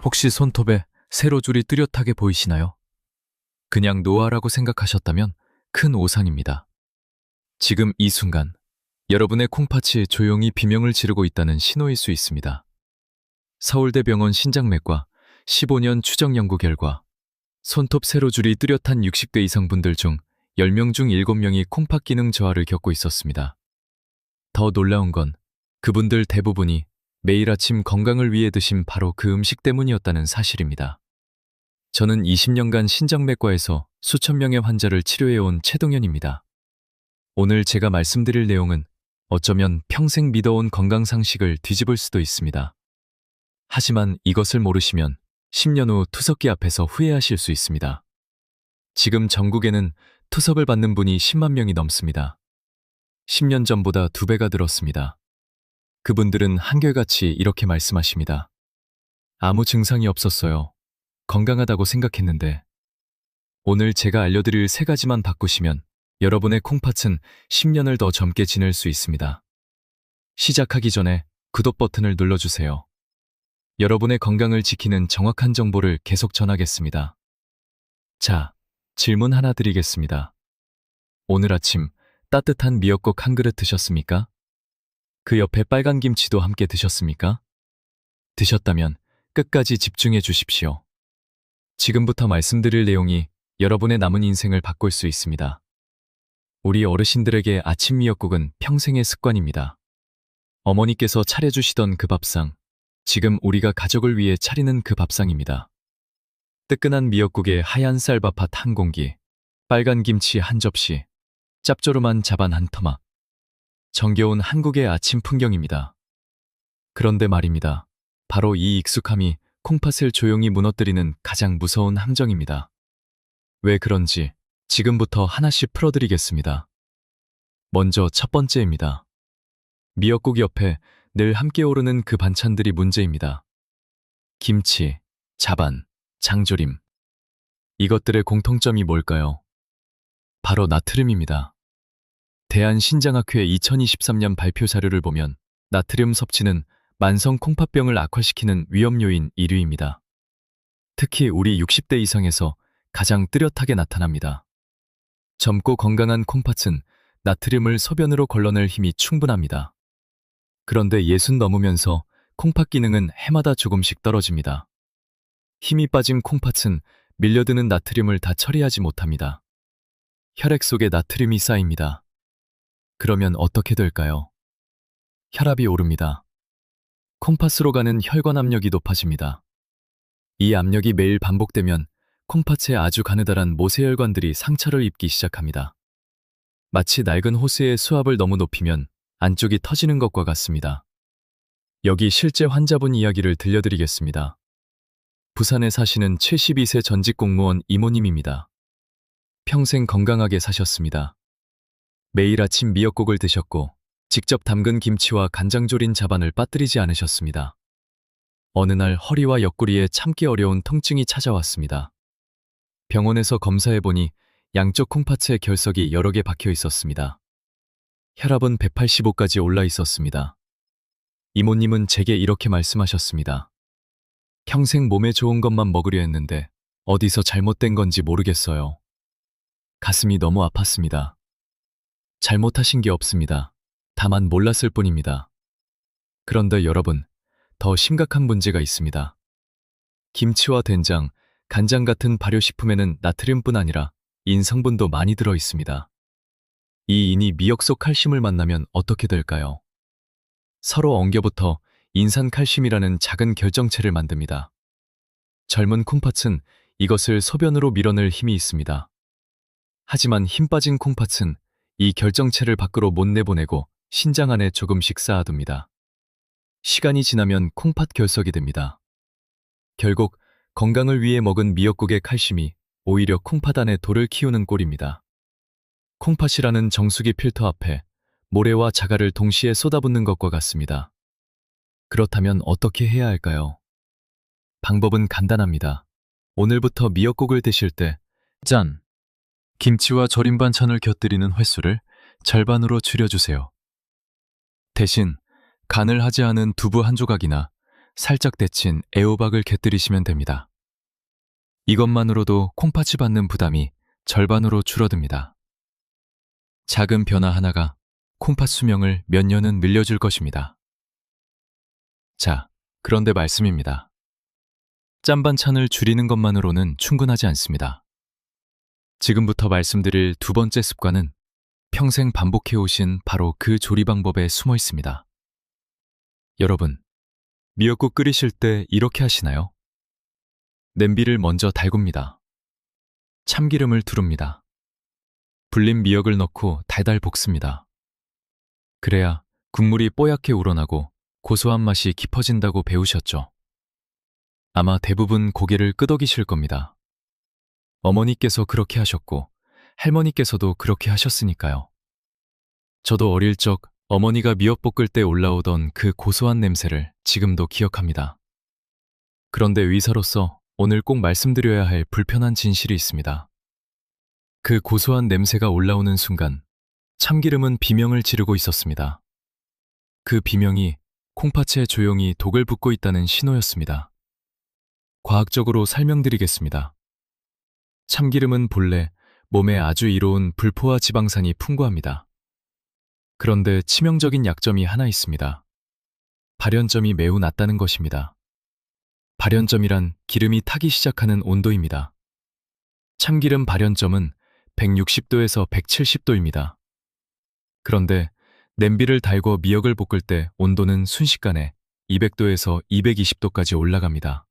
혹시 손톱에 세로줄이 뚜렷하게 보이시나요? 그냥 노화라고 생각하셨다면 큰 오산입니다. 지금 이 순간 여러분의 콩팥이 조용히 비명을 지르고 있다는 신호일 수 있습니다. 서울대병원 신장내과 15년 추정 연구 결과 손톱 세로줄이 뚜렷한 60대 이상분들 중 10명 중 7명이 콩팥 기능 저하를 겪고 있었습니다. 더 놀라운 건 그분들 대부분이 매일 아침 건강을 위해 드신 바로 그 음식 때문이었다는 사실입니다. 저는 20년간 신장내과에서 수천 명의 환자를 치료해온 최동현입니다. 오늘 제가 말씀드릴 내용은 어쩌면 평생 믿어온 건강상식을 뒤집을 수도 있습니다. 하지만 이것을 모르시면 10년 후 투석기 앞에서 후회하실 수 있습니다. 지금 전국에는 투석을 받는 분이 10만 명이 넘습니다. 10년 전보다 2배가 늘었습니다. 그분들은 한결같이 이렇게 말씀하십니다. 아무 증상이 없었어요. 건강하다고 생각했는데. 오늘 제가 알려드릴 3가지만 바꾸시면 여러분의 콩팥은 10년을 더 젊게 지낼 수 있습니다. 시작하기 전에 구독 버튼을 눌러주세요. 여러분의 건강을 지키는 정확한 정보를 계속 전하겠습니다. 자, 질문 하나 드리겠습니다. 오늘 아침 따뜻한 미역국 한 그릇 드셨습니까? 그 옆에 빨간 김치도 함께 드셨습니까? 드셨다면 끝까지 집중해 주십시오. 지금부터 말씀드릴 내용이 여러분의 남은 인생을 바꿀 수 있습니다. 우리 어르신들에게 아침 미역국은 평생의 습관입니다. 어머니께서 차려주시던 그 밥상, 지금 우리가 가족을 위해 차리는 그 밥상입니다. 뜨끈한 미역국에 하얀 쌀밥밭 한 공기, 빨간 김치 한 접시, 짭조름한 자반 한 토막. 정겨운 한국의 아침 풍경입니다. 그런데 말입니다. 바로 이 익숙함이 콩팥을 조용히 무너뜨리는 가장 무서운 함정입니다. 왜 그런지 지금부터 하나씩 풀어드리겠습니다. 먼저 첫 번째입니다. 미역국 옆에 늘 함께 오르는 그 반찬들이 문제입니다. 김치, 자반, 장조림. 이것들의 공통점이 뭘까요? 바로 나트륨입니다. 대한신장학회 2023년 발표 자료를 보면 나트륨 섭취는 만성 콩팥병을 악화시키는 위험 요인 1위입니다. 특히 우리 60대 이상에서 가장 뚜렷하게 나타납니다. 젊고 건강한 콩팥은 나트륨을 소변으로 걸러낼 힘이 충분합니다. 그런데 60 넘으면서 콩팥 기능은 해마다 조금씩 떨어집니다. 힘이 빠진 콩팥은 밀려드는 나트륨을 다 처리하지 못합니다. 혈액 속에 나트륨이 쌓입니다. 그러면 어떻게 될까요? 혈압이 오릅니다. 콩팥으로 가는 혈관 압력이 높아집니다. 이 압력이 매일 반복되면 콩팥의 아주 가느다란 모세혈관들이 상처를 입기 시작합니다. 마치 낡은 호스의 수압을 너무 높이면 안쪽이 터지는 것과 같습니다. 여기 실제 환자분 이야기를 들려드리겠습니다. 부산에 사시는 72세 전직 공무원 이모님입니다. 평생 건강하게 사셨습니다. 매일 아침 미역국을 드셨고 직접 담근 김치와 간장 졸인 자반을 빠뜨리지 않으셨습니다. 어느 날 허리와 옆구리에 참기 어려운 통증이 찾아왔습니다. 병원에서 검사해보니 양쪽 콩팥에 결석이 여러 개 박혀 있었습니다. 혈압은 185까지 올라 있었습니다. 이모님은 제게 이렇게 말씀하셨습니다. 평생 몸에 좋은 것만 먹으려 했는데 어디서 잘못된 건지 모르겠어요. 가슴이 너무 아팠습니다. 잘못하신 게 없습니다. 다만 몰랐을 뿐입니다. 그런데 여러분, 더 심각한 문제가 있습니다. 김치와 된장, 간장 같은 발효식품에는 나트륨뿐 아니라 인 성분도 많이 들어 있습니다. 이 인이 미역 속 칼슘을 만나면 어떻게 될까요? 서로 엉겨붙어 인산칼슘이라는 작은 결정체를 만듭니다. 젊은 콩팥은 이것을 소변으로 밀어낼 힘이 있습니다. 하지만 힘 빠진 콩팥은 이 결정체를 밖으로 못 내보내고 신장 안에 조금씩 쌓아둡니다. 시간이 지나면 콩팥 결석이 됩니다. 결국 건강을 위해 먹은 미역국의 칼슘이 오히려 콩팥 안에 돌을 키우는 꼴입니다. 콩팥이라는 정수기 필터 앞에 모래와 자갈을 동시에 쏟아붓는 것과 같습니다. 그렇다면 어떻게 해야 할까요? 방법은 간단합니다. 오늘부터 미역국을 드실 때 짠! 김치와 절임 반찬을 곁들이는 횟수를 절반으로 줄여주세요. 대신 간을 하지 않은 두부 한 조각이나 살짝 데친 애호박을 곁들이시면 됩니다. 이것만으로도 콩팥이 받는 부담이 절반으로 줄어듭니다. 작은 변화 하나가 콩팥 수명을 몇 년은 늘려줄 것입니다. 자, 그런데 말씀입니다. 짠반찬을 줄이는 것만으로는 충분하지 않습니다. 지금부터 말씀드릴 두 번째 습관은 평생 반복해오신 바로 그 조리 방법에 숨어 있습니다. 여러분, 미역국 끓이실 때 이렇게 하시나요? 냄비를 먼저 달굽니다. 참기름을 두릅니다. 불린 미역을 넣고 달달 볶습니다. 그래야 국물이 뽀얗게 우러나고 고소한 맛이 깊어진다고 배우셨죠? 아마 대부분 고개를 끄덕이실 겁니다. 어머니께서 그렇게 하셨고 할머니께서도 그렇게 하셨으니까요. 저도 어릴 적 어머니가 미역 볶을 때 올라오던 그 고소한 냄새를 지금도 기억합니다. 그런데 의사로서 오늘 꼭 말씀드려야 할 불편한 진실이 있습니다. 그 고소한 냄새가 올라오는 순간 참기름은 비명을 지르고 있었습니다. 그 비명이 콩팥에 조용히 독을 붓고 있다는 신호였습니다. 과학적으로 설명드리겠습니다. 참기름은 본래 몸에 아주 이로운 불포화 지방산이 풍부합니다. 그런데 치명적인 약점이 하나 있습니다. 발연점이 매우 낮다는 것입니다. 발연점이란 기름이 타기 시작하는 온도입니다. 참기름 발연점은 160도에서 170도입니다. 그런데 냄비를 달고 미역을 볶을 때 온도는 순식간에 200도에서 220도까지 올라갑니다.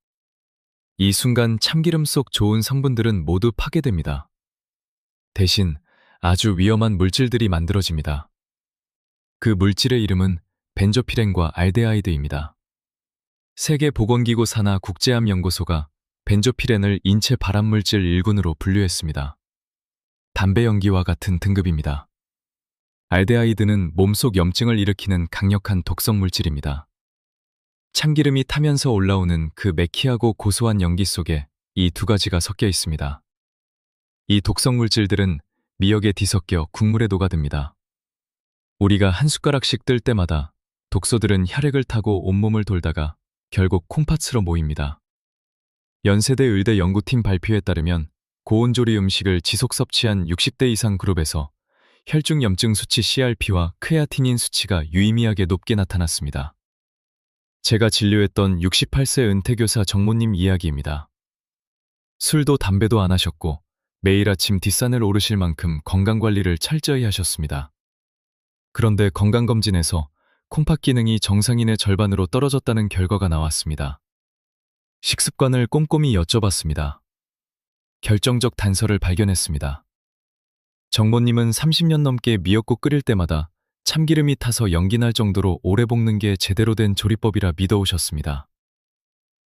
이 순간 참기름 속 좋은 성분들은 모두 파괴됩니다. 대신 아주 위험한 물질들이 만들어집니다. 그 물질의 이름은 벤조피렌과 알데하이드입니다. 세계보건기구 산하 국제암연구소가 벤조피렌을 인체 발암물질 1군으로 분류했습니다. 담배 연기와 같은 등급입니다. 알데하이드는 몸속 염증을 일으키는 강력한 독성 물질입니다. 참기름이 타면서 올라오는 그 매키하고 고소한 연기 속에 이 두 가지가 섞여 있습니다. 이 독성 물질들은 미역에 뒤섞여 국물에 녹아듭니다. 우리가 한 숟가락씩 뜰 때마다 독소들은 혈액을 타고 온몸을 돌다가 결국 콩팥으로 모입니다. 연세대 의대 연구팀 발표에 따르면 고온조리 음식을 지속 섭취한 60대 이상 그룹에서 혈중염증 수치 CRP와 크레아티닌 수치가 유의미하게 높게 나타났습니다. 제가 진료했던 68세 은퇴교사 정모님 이야기입니다. 술도 담배도 안 하셨고 매일 아침 뒷산을 오르실 만큼 건강관리를 철저히 하셨습니다. 그런데 건강검진에서 콩팥 기능이 정상인의 절반으로 떨어졌다는 결과가 나왔습니다. 식습관을 꼼꼼히 여쭤봤습니다. 결정적 단서를 발견했습니다. 정모님은 30년 넘게 미역국 끓일 때마다 참기름이 타서 연기 날 정도로 오래 볶는 게 제대로 된 조리법이라 믿어오셨습니다.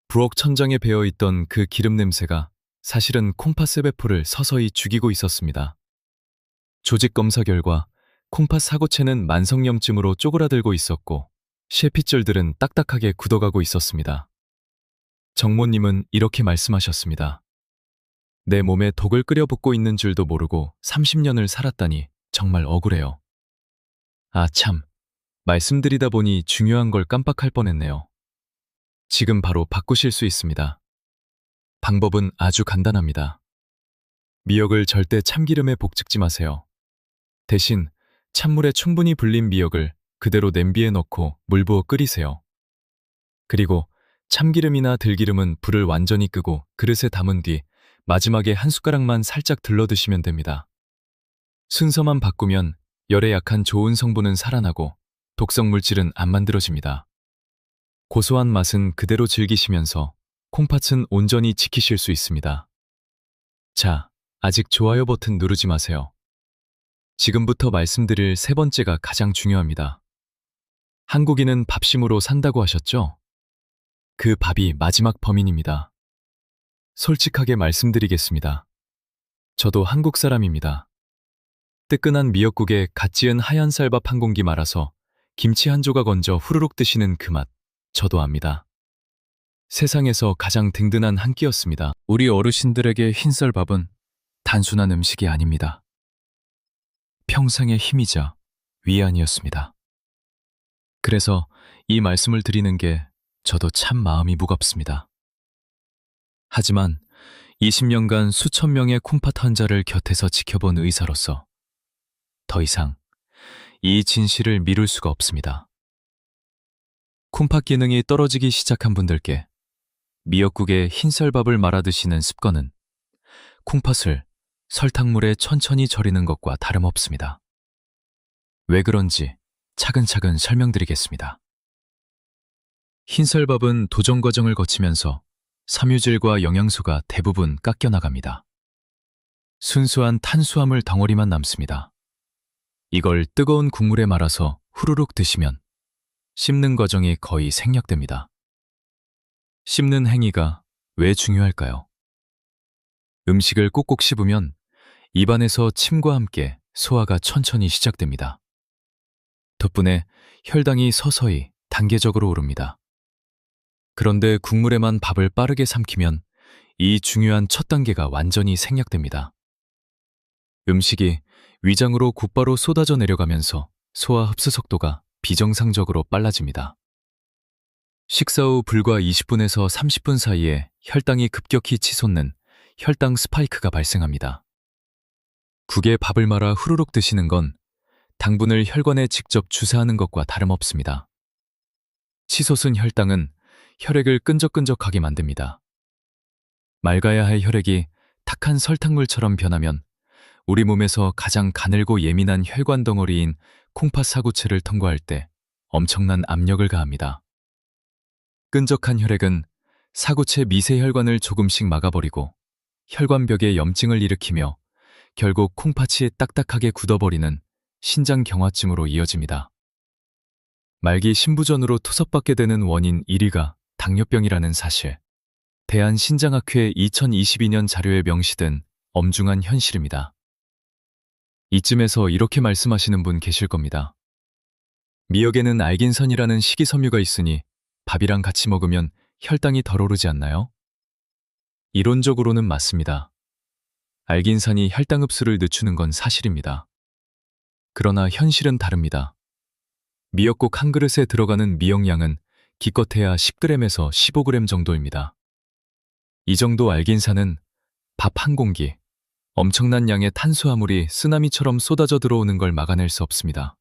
부엌 천장에 배어있던 그 기름 냄새가 사실은 콩팥의 배포를 서서히 죽이고 있었습니다. 조직 검사 결과 콩팥 사고체는 만성염증으로 쪼그라들고 있었고 셰피줄들은 딱딱하게 굳어가고 있었습니다. 정모님은 이렇게 말씀하셨습니다. 내 몸에 독을 끓여 붓고 있는 줄도 모르고 30년을 살았다니 정말 억울해요. 아 참, 말씀드리다 보니 중요한 걸 깜빡할 뻔했네요. 지금 바로 바꾸실 수 있습니다. 방법은 아주 간단합니다. 미역을 절대 참기름에 볶지 마세요. 대신 찬물에 충분히 불린 미역을 그대로 냄비에 넣고 물 부어 끓이세요. 그리고 참기름이나 들기름은 불을 완전히 끄고 그릇에 담은 뒤 마지막에 한 숟가락만 살짝 들러 드시면 됩니다. 순서만 바꾸면 열에 약한 좋은 성분은 살아나고 독성 물질은 안 만들어집니다. 고소한 맛은 그대로 즐기시면서 콩팥은 온전히 지키실 수 있습니다. 자, 아직 좋아요 버튼 누르지 마세요. 지금부터 말씀드릴 세 번째가 가장 중요합니다. 한국인은 밥심으로 산다고 하셨죠? 그 밥이 마지막 범인입니다. 솔직하게 말씀드리겠습니다. 저도 한국 사람입니다. 뜨끈한 미역국에 갓 지은 하얀 쌀밥 한 공기 말아서 김치 한 조각 얹어 후루룩 드시는 그 맛, 저도 압니다. 세상에서 가장 든든한 한 끼였습니다. 우리 어르신들에게 흰쌀밥은 단순한 음식이 아닙니다. 평생의 힘이자 위안이었습니다. 그래서 이 말씀을 드리는 게 저도 참 마음이 무겁습니다. 하지만 20년간 수천 명의 콩팥 환자를 곁에서 지켜본 의사로서 더 이상 이 진실을 미룰 수가 없습니다. 콩팥 기능이 떨어지기 시작한 분들께 미역국에 흰쌀밥을 말아 드시는 습관은 콩팥을 설탕물에 천천히 절이는 것과 다름없습니다. 왜 그런지 차근차근 설명드리겠습니다. 흰쌀밥은 도정 과정을 거치면서 섬유질과 영양소가 대부분 깎여나갑니다. 순수한 탄수화물 덩어리만 남습니다. 이걸 뜨거운 국물에 말아서 후루룩 드시면 씹는 과정이 거의 생략됩니다. 씹는 행위가 왜 중요할까요? 음식을 꼭꼭 씹으면 입안에서 침과 함께 소화가 천천히 시작됩니다. 덕분에 혈당이 서서히 단계적으로 오릅니다. 그런데 국물에만 밥을 빠르게 삼키면 이 중요한 첫 단계가 완전히 생략됩니다. 음식이 위장으로 곧바로 쏟아져 내려가면서 소화 흡수 속도가 비정상적으로 빨라집니다. 식사 후 불과 20분에서 30분 사이에 혈당이 급격히 치솟는 혈당 스파이크가 발생합니다. 국에 밥을 말아 후루룩 드시는 건 당분을 혈관에 직접 주사하는 것과 다름없습니다. 치솟은 혈당은 혈액을 끈적끈적하게 만듭니다. 맑아야 할 혈액이 탁한 설탕물처럼 변하면 우리 몸에서 가장 가늘고 예민한 혈관 덩어리인 콩팥 사구체를 통과할 때 엄청난 압력을 가합니다. 끈적한 혈액은 사구체 미세혈관을 조금씩 막아버리고 혈관벽에 염증을 일으키며 결국 콩팥이 딱딱하게 굳어버리는 신장경화증으로 이어집니다. 말기 신부전으로 투석받게 되는 원인 1위가 당뇨병이라는 사실, 대한신장학회 2022년 자료에 명시된 엄중한 현실입니다. 이쯤에서 이렇게 말씀하시는 분 계실 겁니다. 미역에는 알긴산이라는 식이섬유가 있으니 밥이랑 같이 먹으면 혈당이 덜 오르지 않나요? 이론적으로는 맞습니다. 알긴산이 혈당 흡수를 늦추는 건 사실입니다. 그러나 현실은 다릅니다. 미역국 한 그릇에 들어가는 미역량은 기껏해야 10g에서 15g 정도입니다. 이 정도 알긴산은 밥 한 공기, 엄청난 양의 탄수화물이 쓰나미처럼 쏟아져 들어오는 걸 막아낼 수 없습니다.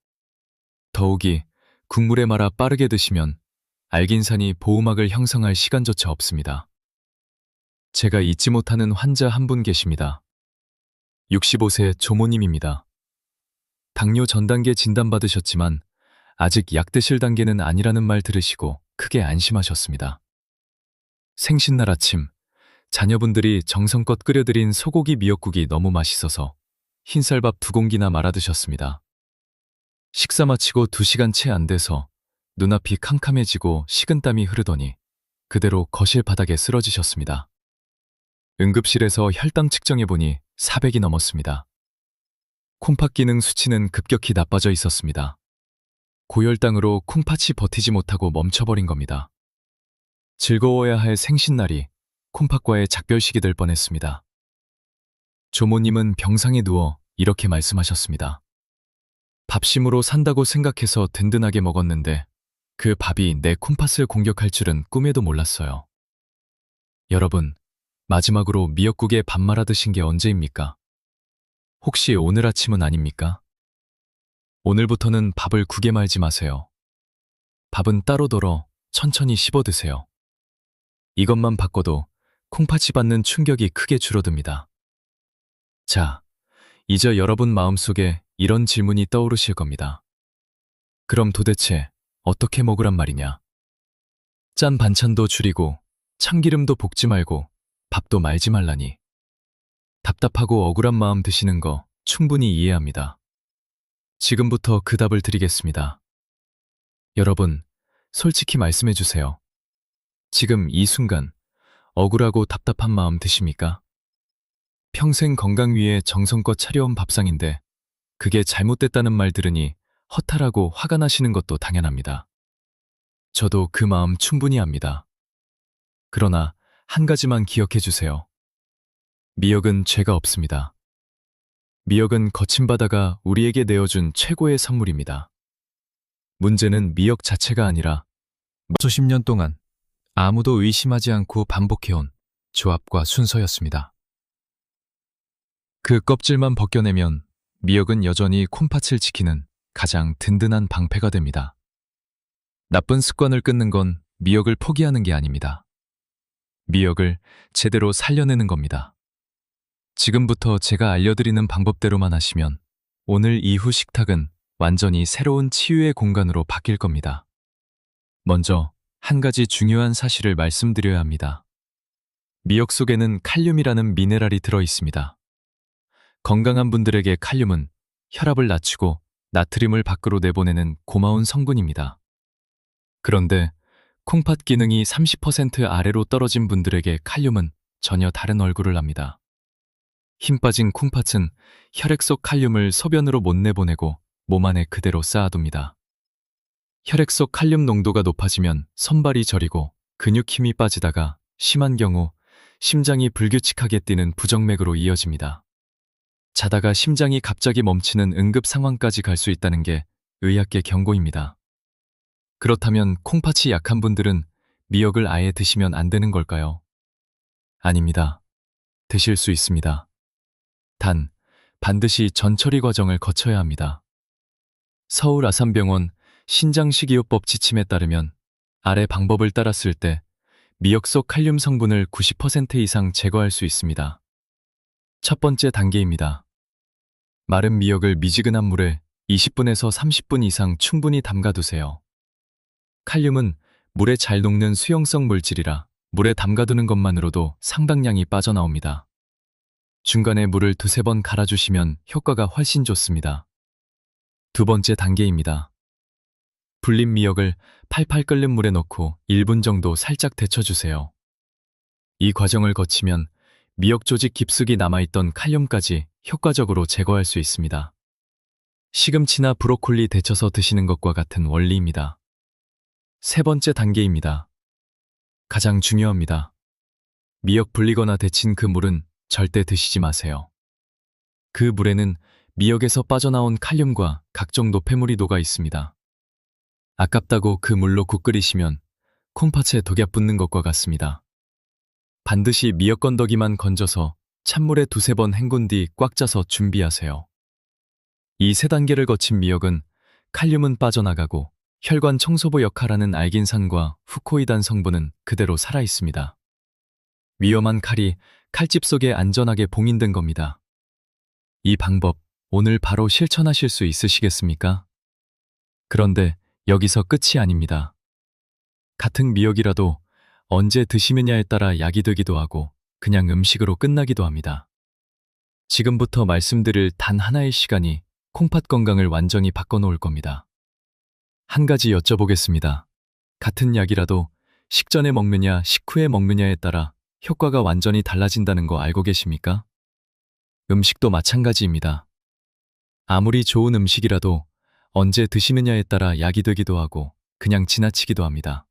더욱이 국물에 말아 빠르게 드시면 알긴산이 보호막을 형성할 시간조차 없습니다. 제가 잊지 못하는 환자 한 분 계십니다. 65세 조모님입니다. 당뇨 전 단계 진단받으셨지만 아직 약 드실 단계는 아니라는 말 들으시고 크게 안심하셨습니다. 생신날 아침, 자녀분들이 정성껏 끓여드린 소고기 미역국이 너무 맛있어서 흰쌀밥 2공기나 말아 드셨습니다. 식사 마치고 2시간 채 안 돼서 눈앞이 캄캄해지고 식은땀이 흐르더니 그대로 거실 바닥에 쓰러지셨습니다. 응급실에서 혈당 측정해보니 400이 넘었습니다. 콩팥 기능 수치는 급격히 나빠져 있었습니다. 고혈당으로 콩팥이 버티지 못하고 멈춰버린 겁니다. 즐거워야 할 생신날이 콩팥과의 작별식이 될 뻔했습니다. 조모님은 병상에 누워 이렇게 말씀하셨습니다. 밥심으로 산다고 생각해서 든든하게 먹었는데 그 밥이 내 콩팥을 공격할 줄은 꿈에도 몰랐어요. 여러분, 마지막으로 미역국에 밥 말아 드신 게 언제입니까? 혹시 오늘 아침은 아닙니까? 오늘부터는 밥을 국에 말지 마세요. 밥은 따로 덜어 천천히 씹어 드세요. 이것만 바꿔도 콩팥이 받는 충격이 크게 줄어듭니다. 자, 이제 여러분 마음속에 이런 질문이 떠오르실 겁니다. 그럼 도대체 어떻게 먹으란 말이냐? 짠 반찬도 줄이고 참기름도 볶지 말고 밥도 말지 말라니. 답답하고 억울한 마음 드시는 거 충분히 이해합니다. 지금부터 그 답을 드리겠습니다. 여러분, 솔직히 말씀해 주세요. 지금 이 순간 억울하고 답답한 마음 드십니까? 평생 건강 위해 정성껏 차려온 밥상인데 그게 잘못됐다는 말 들으니 허탈하고 화가 나시는 것도 당연합니다. 저도 그 마음 충분히 압니다. 그러나 한 가지만 기억해 주세요. 미역은 죄가 없습니다. 미역은 거친 바다가 우리에게 내어준 최고의 선물입니다. 문제는 미역 자체가 아니라 수십 년 동안 아무도 의심하지 않고 반복해온 조합과 순서였습니다. 그 껍질만 벗겨내면 미역은 여전히 콩팥을 지키는 가장 든든한 방패가 됩니다. 나쁜 습관을 끊는 건 미역을 포기하는 게 아닙니다. 미역을 제대로 살려내는 겁니다. 지금부터 제가 알려드리는 방법대로만 하시면 오늘 이후 식탁은 완전히 새로운 치유의 공간으로 바뀔 겁니다. 먼저 한 가지 중요한 사실을 말씀드려야 합니다. 미역 속에는 칼륨이라는 미네랄이 들어 있습니다. 건강한 분들에게 칼륨은 혈압을 낮추고 나트륨을 밖으로 내보내는 고마운 성분입니다. 그런데 콩팥 기능이 30% 아래로 떨어진 분들에게 칼륨은 전혀 다른 얼굴을 합니다. 힘 빠진 콩팥은 혈액 속 칼륨을 소변으로 못 내보내고 몸 안에 그대로 쌓아둡니다. 혈액 속 칼륨 농도가 높아지면 손발이 저리고 근육 힘이 빠지다가 심한 경우 심장이 불규칙하게 뛰는 부정맥으로 이어집니다. 자다가 심장이 갑자기 멈추는 응급 상황까지 갈 수 있다는 게 의학계 경고입니다. 그렇다면 콩팥이 약한 분들은 미역을 아예 드시면 안 되는 걸까요? 아닙니다. 드실 수 있습니다. 단, 반드시 전처리 과정을 거쳐야 합니다. 서울 아산병원 신장식이요법 지침에 따르면 아래 방법을 따랐을 때 미역 속 칼륨 성분을 90% 이상 제거할 수 있습니다. 첫 번째 단계입니다. 마른 미역을 미지근한 물에 20분에서 30분 이상 충분히 담가두세요. 칼륨은 물에 잘 녹는 수용성 물질이라 물에 담가두는 것만으로도 상당량이 빠져나옵니다. 중간에 물을 두세 번 갈아주시면 효과가 훨씬 좋습니다. 두 번째 단계입니다. 불린 미역을 팔팔 끓는 물에 넣고 1분 정도 살짝 데쳐주세요. 이 과정을 거치면 미역 조직 깊숙이 남아있던 칼륨까지 효과적으로 제거할 수 있습니다. 시금치나 브로콜리 데쳐서 드시는 것과 같은 원리입니다. 세 번째 단계입니다. 가장 중요합니다. 미역 불리거나 데친 그 물은 절대 드시지 마세요. 그 물에는 미역에서 빠져나온 칼륨과 각종 노폐물이 녹아 있습니다. 아깝다고 그 물로 국 끓이시면 콩팥에 독약 붙는 것과 같습니다. 반드시 미역 건더기만 건져서 찬물에 두세 번 헹군 뒤 꽉 짜서 준비하세요. 이 세 단계를 거친 미역은 칼륨은 빠져나가고 혈관 청소부 역할하는 알긴산과 후코이단 성분은 그대로 살아있습니다. 위험한 칼이 칼집 속에 안전하게 봉인된 겁니다. 이 방법 오늘 바로 실천하실 수 있으시겠습니까? 그런데 여기서 끝이 아닙니다. 같은 미역이라도 언제 드시느냐에 따라 약이 되기도 하고 그냥 음식으로 끝나기도 합니다. 지금부터 말씀드릴 단 하나의 시간이 콩팥 건강을 완전히 바꿔놓을 겁니다. 한 가지 여쭤보겠습니다. 같은 약이라도 식전에 먹느냐 식후에 먹느냐에 따라 효과가 완전히 달라진다는 거 알고 계십니까? 음식도 마찬가지입니다. 아무리 좋은 음식이라도 언제 드시느냐에 따라 약이 되기도 하고 그냥 지나치기도 합니다.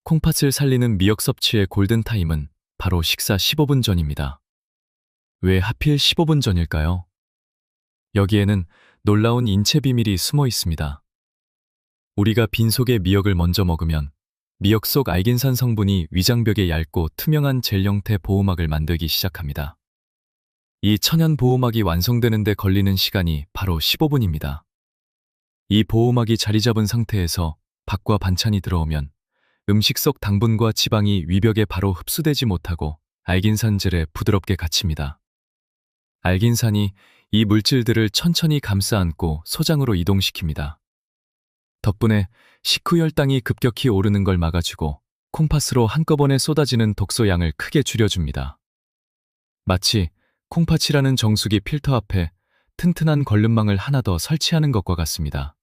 콩팥을 살리는 미역 섭취의 골든타임은 바로 식사 15분 전입니다. 왜 하필 15분 전일까요? 여기에는 놀라운 인체 비밀이 숨어 있습니다. 우리가 빈속에 미역을 먼저 먹으면 미역 속 알긴산 성분이 위장벽에 얇고 투명한 젤 형태 보호막을 만들기 시작합니다. 이 천연 보호막이 완성되는 데 걸리는 시간이 바로 15분입니다. 이 보호막이 자리 잡은 상태에서 밥과 반찬이 들어오면 음식 속 당분과 지방이 위벽에 바로 흡수되지 못하고 알긴산 젤에 부드럽게 갇힙니다. 알긴산이 이 물질들을 천천히 감싸 안고 소장으로 이동시킵니다. 덕분에 식후 혈당이 급격히 오르는 걸 막아주고 콩팥으로 한꺼번에 쏟아지는 독소 양을 크게 줄여줍니다. 마치 콩팥이라는 정수기 필터 앞에 튼튼한 걸름망을 하나 더 설치하는 것과 같습니다.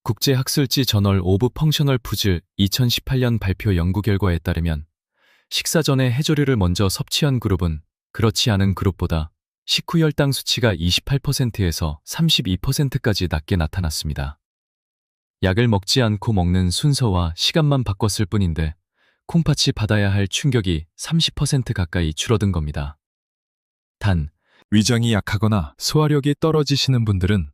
국제학술지 저널 오브 펑셔널 푸즈 2018년 발표 연구 결과에 따르면 식사 전에 해조류를 먼저 섭취한 그룹은 그렇지 않은 그룹보다 식후 혈당 수치가 28%에서 32%까지 낮게 나타났습니다. 약을 먹지 않고 먹는 순서와 시간만 바꿨을 뿐인데 콩팥이 받아야 할 충격이 30% 가까이 줄어든 겁니다. 단, 위장이 약하거나 소화력이 떨어지시는 분들은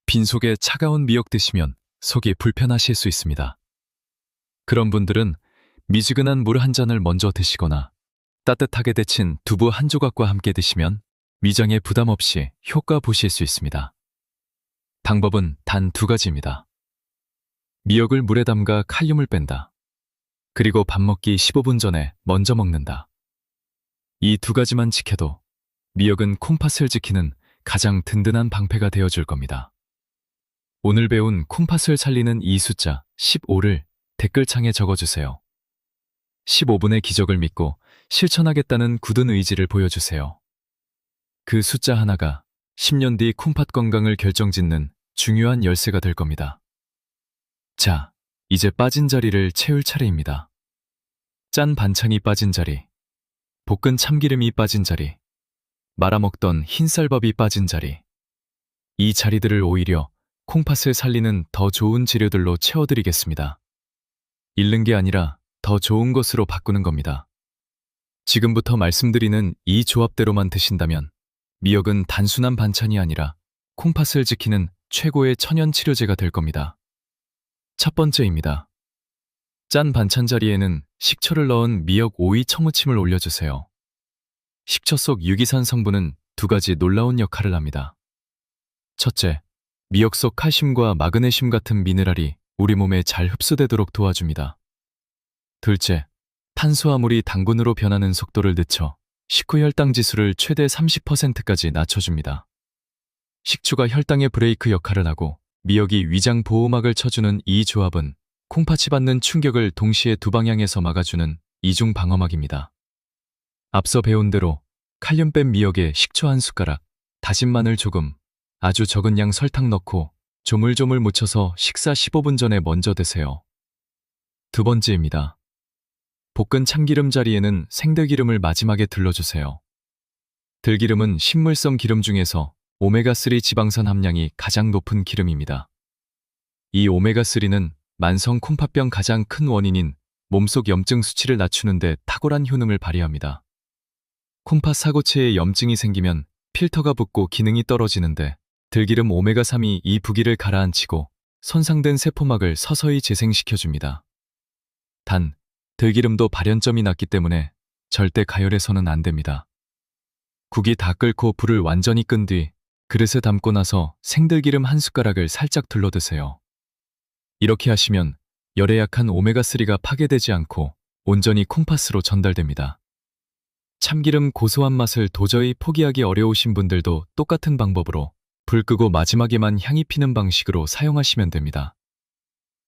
빈속에 차가운 미역 드시면 속이 불편하실 수 있습니다. 그런 분들은 미지근한 물 한 잔을 먼저 드시거나 따뜻하게 데친 두부 한 조각과 함께 드시면 위장에 부담 없이 효과 보실 수 있습니다. 방법은 단 2가지입니다. 미역을 물에 담가 칼륨을 뺀다. 그리고 밥 먹기 15분 전에 먼저 먹는다. 이 2가지만 지켜도 미역은 콩팥을 지키는 가장 든든한 방패가 되어줄 겁니다. 오늘 배운 콩팥을 살리는 이 숫자 15를 댓글창에 적어주세요. 15분의 기적을 믿고 실천하겠다는 굳은 의지를 보여주세요. 그 숫자 하나가 10년 뒤 콩팥 건강을 결정짓는 중요한 열쇠가 될 겁니다. 자, 이제 빠진 자리를 채울 차례입니다. 짠 반찬이 빠진 자리, 볶은 참기름이 빠진 자리, 말아먹던 흰쌀밥이 빠진 자리. 이 자리들을 오히려 콩팥을 살리는 더 좋은 재료들로 채워드리겠습니다. 잃는 게 아니라 더 좋은 것으로 바꾸는 겁니다. 지금부터 말씀드리는 이 조합대로만 드신다면 미역은 단순한 반찬이 아니라 콩팥을 지키는 최고의 천연 치료제가 될 겁니다. 첫 번째입니다. 짠 반찬 자리에는 식초를 넣은 미역 오이 청무침을 올려주세요. 식초 속 유기산 성분은 2가지 놀라운 역할을 합니다. 첫째, 미역 속 칼슘과 마그네슘 같은 미네랄이 우리 몸에 잘 흡수되도록 도와줍니다. 둘째, 탄수화물이 당분으로 변하는 속도를 늦춰 식후 혈당 지수를 최대 30%까지 낮춰줍니다. 식초가 혈당의 브레이크 역할을 하고 미역이 위장 보호막을 쳐주는 이 조합은 콩팥이 받는 충격을 동시에 2방향에서 막아주는 이중 방어막입니다. 앞서 배운 대로 칼륨 뺀 미역에 식초 1숟가락, 다진 마늘 조금, 아주 적은 양 설탕 넣고 조물조물 묻혀서 식사 15분 전에 먼저 드세요. 2번째입니다. 볶은 참기름 자리에는 생들기름을 마지막에 들러주세요. 들기름은 식물성 기름 중에서 오메가3 지방산 함량이 가장 높은 기름입니다. 이 오메가3는 만성 콩팥병 가장 큰 원인인 몸속 염증 수치를 낮추는 데 탁월한 효능을 발휘합니다. 콩팥 사고체에 염증이 생기면 필터가 붓고 기능이 떨어지는데 들기름 오메가3이 이 부기를 가라앉히고 손상된 세포막을 서서히 재생시켜줍니다. 단, 들기름도 발연점이 낮기 때문에 절대 가열해서는 안 됩니다. 국이 다 끓고 불을 완전히 끈 뒤 그릇에 담고 나서 생들기름 1숟가락을 살짝 둘러 드세요. 이렇게 하시면 열에 약한 오메가3가 파괴되지 않고 온전히 콩팥으로 전달됩니다. 참기름 고소한 맛을 도저히 포기하기 어려우신 분들도 똑같은 방법으로 불 끄고 마지막에만 향이 피는 방식으로 사용하시면 됩니다.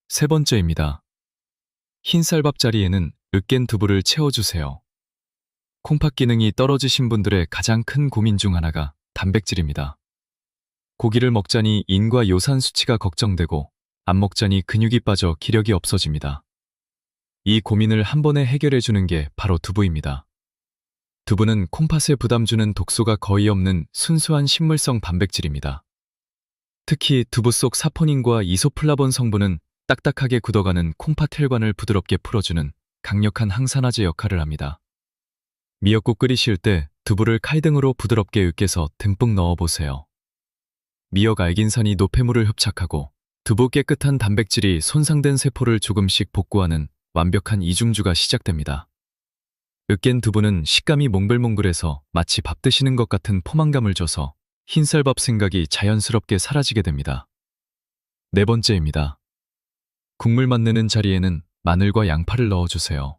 세 번째입니다. 흰쌀밥 자리에는 으깬 두부를 채워주세요. 콩팥 기능이 떨어지신 분들의 가장 큰 고민 중 하나가 단백질입니다. 고기를 먹자니 인과 요산 수치가 걱정되고 안 먹자니 근육이 빠져 기력이 없어집니다. 이 고민을 한 번에 해결해주는 게 바로 두부입니다. 두부는 콩팥에 부담 주는 독소가 거의 없는 순수한 식물성 단백질입니다. 특히 두부 속 사포닌과 이소플라본 성분은 딱딱하게 굳어가는 콩팥 혈관을 부드럽게 풀어주는 강력한 항산화제 역할을 합니다. 미역국 끓이실 때 두부를 칼등으로 부드럽게 으깨서 듬뿍 넣어보세요. 미역 알긴산이 노폐물을 흡착하고 두부 깨끗한 단백질이 손상된 세포를 조금씩 복구하는 완벽한 이중주가 시작됩니다. 으깬 두부는 식감이 몽글몽글해서 마치 밥 드시는 것 같은 포만감을 줘서 흰쌀밥 생각이 자연스럽게 사라지게 됩니다. 네 번째입니다. 국물 맛내는 자리에는 마늘과 양파를 넣어주세요.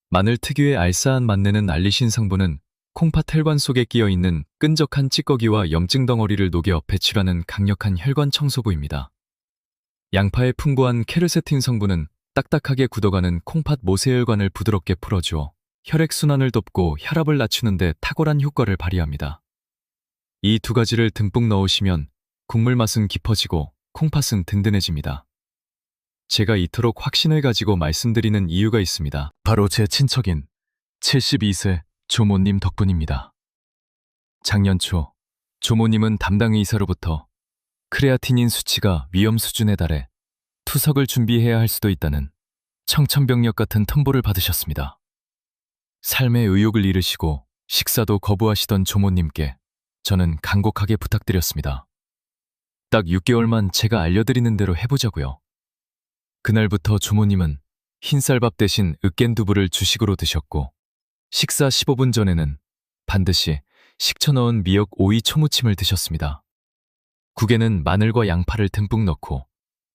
마늘 특유의 알싸한 맛내는 알리신 성분은 콩팥 혈관 속에 끼어있는 끈적한 찌꺼기와 염증 덩어리를 녹여 배출하는 강력한 혈관 청소부입니다. 양파의 풍부한 케르세틴 성분은 딱딱하게 굳어가는 콩팥 모세혈관을 부드럽게 풀어주어 혈액순환을 돕고 혈압을 낮추는 데 탁월한 효과를 발휘합니다. 이 2가지를 듬뿍 넣으시면 국물 맛은 깊어지고 콩팥은 든든해집니다. 제가 이토록 확신을 가지고 말씀드리는 이유가 있습니다. 바로 제 친척인 72세 조모님 덕분입니다. 작년 초 조모님은 담당 의사로부터 크레아티닌 수치가 위험 수준에 달해 투석을 준비해야 할 수도 있다는 청천벽력 같은 통보를 받으셨습니다. 삶의 의욕을 잃으시고 식사도 거부하시던 조모님께 저는 간곡하게 부탁드렸습니다. 딱 6개월만 제가 알려드리는 대로 해보자고요. 그날부터 조모님은 흰쌀밥 대신 으깬두부를 주식으로 드셨고, 식사 15분 전에는 반드시 식초 넣은 미역 오이 초무침을 드셨습니다. 국에는 마늘과 양파를 듬뿍 넣고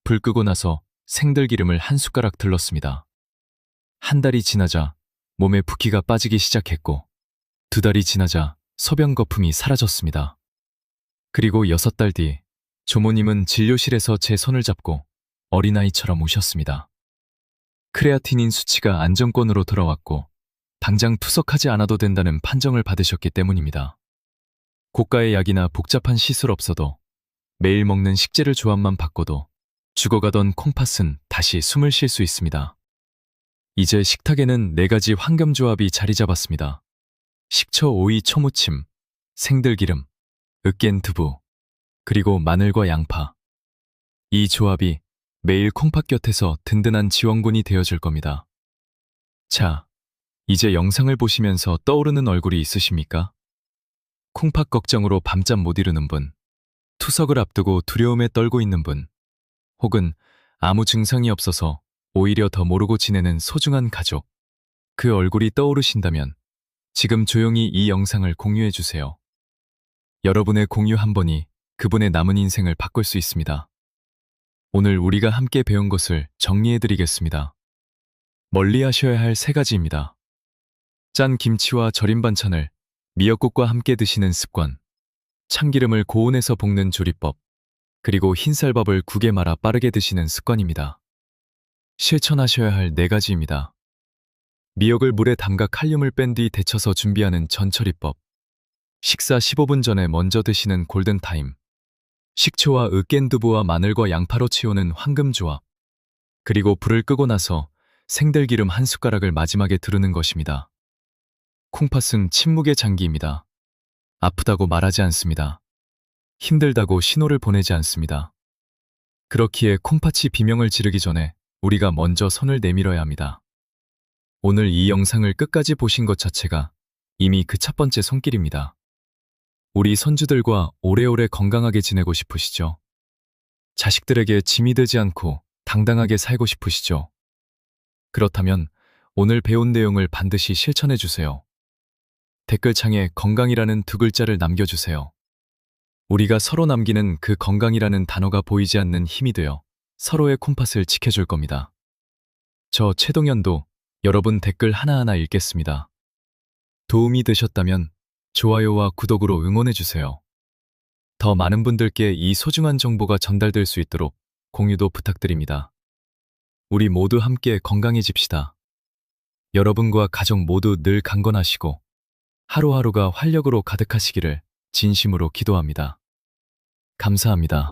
불 끄고 나서 생들기름을 한 숟가락 들렀습니다. 한 달이 지나자 몸에 붓기가 빠지기 시작했고, 두 달이 지나자 소변 거품이 사라졌습니다. 그리고 6달 뒤 조모님은 진료실에서 제 손을 잡고 어린아이처럼 우셨습니다. 크레아티닌 수치가 안정권으로 돌아왔고 당장 투석하지 않아도 된다는 판정을 받으셨기 때문입니다. 고가의 약이나 복잡한 시술 없어도 매일 먹는 식재료 조합만 바꿔도 죽어가던 콩팥은 다시 숨을 쉴 수 있습니다. 이제 식탁에는 4가지 황금조합이 자리 잡았습니다. 식초, 오이, 초무침, 생들기름, 으깬 두부, 그리고 마늘과 양파. 이 조합이 매일 콩팥 곁에서 든든한 지원군이 되어줄 겁니다. 자, 이제 영상을 보시면서 떠오르는 얼굴이 있으십니까? 콩팥 걱정으로 밤잠 못 이루는 분, 투석을 앞두고 두려움에 떨고 있는 분, 혹은 아무 증상이 없어서 오히려 더 모르고 지내는 소중한 가족, 그 얼굴이 떠오르신다면 지금 조용히 이 영상을 공유해주세요. 여러분의 공유 한 번이 그분의 남은 인생을 바꿀 수 있습니다. 오늘 우리가 함께 배운 것을 정리해드리겠습니다. 멀리 하셔야 할 3가지입니다. 짠 김치와 절임 반찬을 미역국과 함께 드시는 습관, 참기름을 고온에서 볶는 조리법, 그리고 흰쌀밥을 국에 말아 빠르게 드시는 습관입니다. 실천하셔야 할 4가지입니다. 미역을 물에 담가 칼륨을 뺀 뒤 데쳐서 준비하는 전처리법, 식사 15분 전에 먼저 드시는 골든타임, 식초와 으깬두부와 마늘과 양파로 채우는 황금조합, 그리고 불을 끄고 나서 생들기름 한 숟가락을 마지막에 두르는 것입니다. 콩팥은 침묵의 장기입니다. 아프다고 말하지 않습니다. 힘들다고 신호를 보내지 않습니다. 그렇기에 콩팥이 비명을 지르기 전에 우리가 먼저 손을 내밀어야 합니다. 오늘 이 영상을 끝까지 보신 것 자체가 이미 그 첫 번째 손길입니다. 우리 손주들과 오래오래 건강하게 지내고 싶으시죠? 자식들에게 짐이 되지 않고 당당하게 살고 싶으시죠? 그렇다면 오늘 배운 내용을 반드시 실천해 주세요. 댓글창에 건강이라는 2글자를 남겨주세요. 우리가 서로 남기는 그 건강이라는 단어가 보이지 않는 힘이 되어 서로의 콩팥을 지켜줄 겁니다. 저 최동현도 여러분 댓글 하나하나 읽겠습니다. 도움이 되셨다면 좋아요와 구독으로 응원해주세요. 더 많은 분들께 이 소중한 정보가 전달될 수 있도록 공유도 부탁드립니다. 우리 모두 함께 건강해집시다. 여러분과 가족 모두 늘 강건하시고 하루하루가 활력으로 가득하시기를 진심으로 기도합니다. 감사합니다.